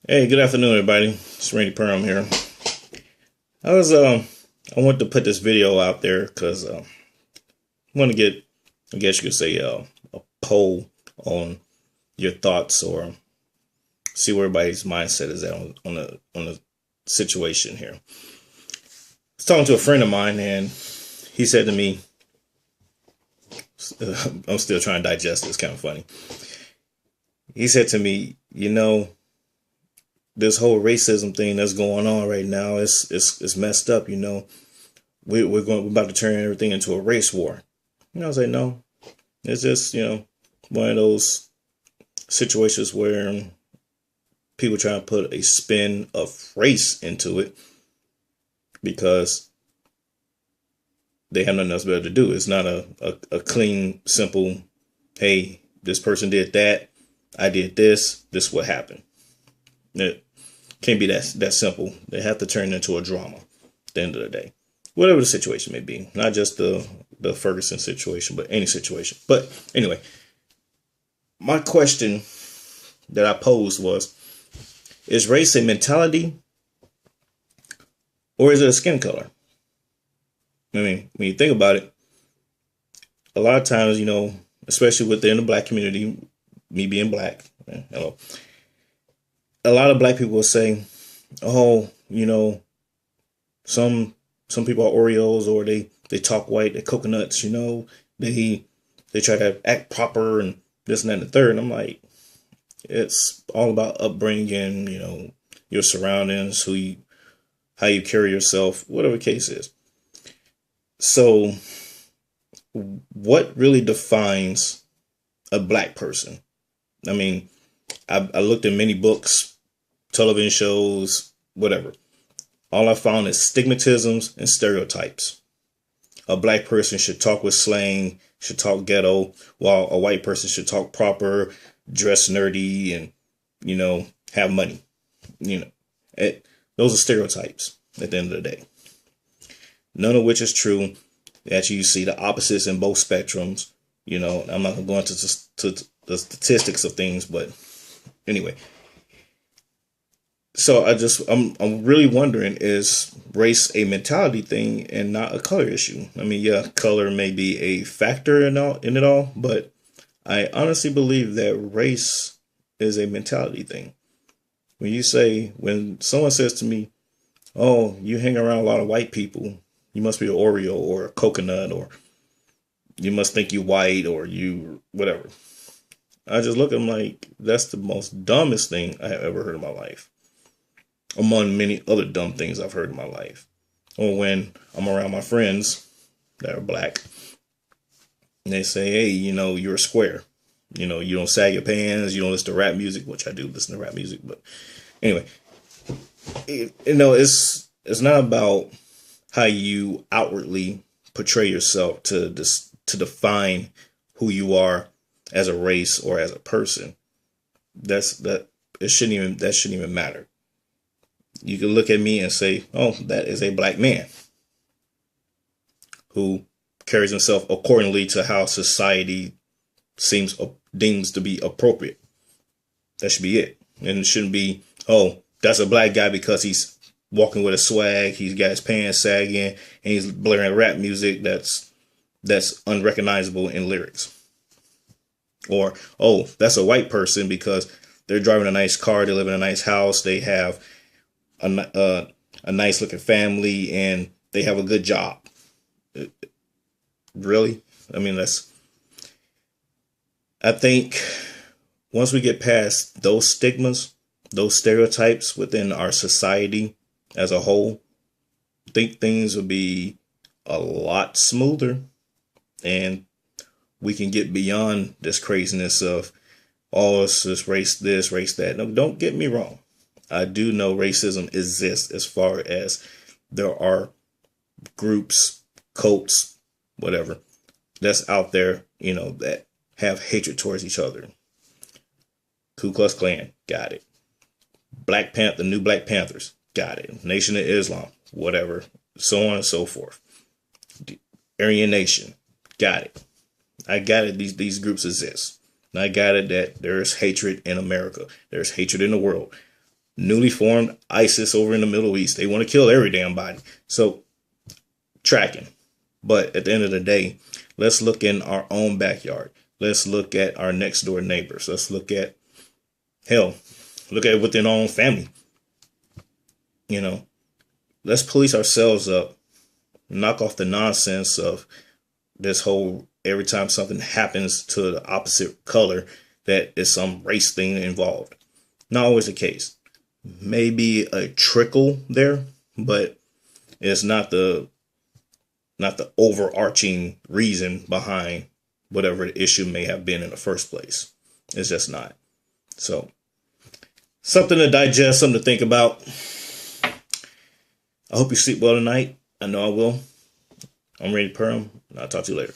Hey, good afternoon, everybody. It's Randy Perham here. I wanted to put this video out there because I want to get, I guess you could say, a poll on your thoughts or see where everybody's mindset is at on the situation here. I was talking to a friend of mine, and he said to me, I'm still trying to digest it. It's kind of funny. He said to me, this whole racism thing that's going on right now is messed up. We're about to turn everything into a race war. And I was like, no, it's just one of those situations where people try to put a spin of race into it because they have nothing else better to do. It's not a clean, simple, hey, this person did that, I did this is what happened. It can't be that simple. They have to turn it into a drama at the end of the day. Whatever the situation may be. Not just the Ferguson situation, but any situation. But anyway, my question that I posed was, is race a mentality or is it a skin color? I mean, when you think about it, a lot of times, especially within the black community, me being black, hello, a lot of black people will say, oh, some people are Oreos, or they talk white, they're coconuts, they try to act proper and this and that and the third. And I'm like, it's all about upbringing, your surroundings, how you carry yourself, whatever the case is. So what really defines a black person? I mean, I looked at many books, television shows, whatever. All I found is stigmatisms and stereotypes. A black person should talk with slang, should talk ghetto, while a white person should talk proper, dress nerdy, and, have money. Those are stereotypes at the end of the day. None of which is true. Actually, you see the opposites in both spectrums. I'm not going to go into the statistics of things, but anyway. So I'm really wondering, is race a mentality thing and not a color issue? I mean, yeah, color may be a factor in it all, but I honestly believe that race is a mentality thing. When someone says to me, oh, you hang around a lot of white people, you must be an Oreo or a coconut, or you must think you white, or you whatever. I just look at them like, that's the most dumbest thing I have ever heard in my life, among many other dumb things I've heard in my life. Or when I'm around my friends that are black, and they say, hey, you're a square. You don't sag your pants, you don't listen to rap music, which I do listen to rap music. But anyway, it's not about how you outwardly portray yourself to define who you are as a race or as a person. That shouldn't even matter. You can look at me and say, oh, that is a black man who carries himself accordingly to how society deems to be appropriate. That should be it. And it shouldn't be, oh, that's a black guy because he's walking with a swag, he's got his pants sagging, and he's blaring rap music that's unrecognizable in lyrics. Or, oh, that's a white person because they're driving a nice car, they live in a nice house, they have a nice looking family, and they have a good job. Really? I mean, I think once we get past those stigmas, those stereotypes within our society as a whole, I think things will be a lot smoother, and we can get beyond this craziness of, oh, it's this, race that. No, don't get me wrong. I do know racism exists, as far as there are groups, cults, whatever, that's out there, that have hatred towards each other. Ku Klux Klan, got it. The new Black Panthers, got it. Nation of Islam, whatever, so on and so forth. Aryan Nation, got it. I got it. These groups exist. And I got it that there's hatred in America. There's hatred in the world. newly formed ISIS over in the Middle East. They want to kill every damn body. So tracking. But at the end of the day, let's look in our own backyard. Let's look at our next door neighbors. Let's look at, hell, look at it within our own family. You know, let's police ourselves up. Knock off the nonsense of this whole, every time something happens to the opposite color, that is some race thing involved. Not always the case. Maybe a trickle there, but it's not the overarching reason behind whatever the issue may have been in the first place. It's just not. So, something to digest, something to think about. I hope you sleep well tonight. I know I will. I'm Randy Perham, and I'll talk to you later.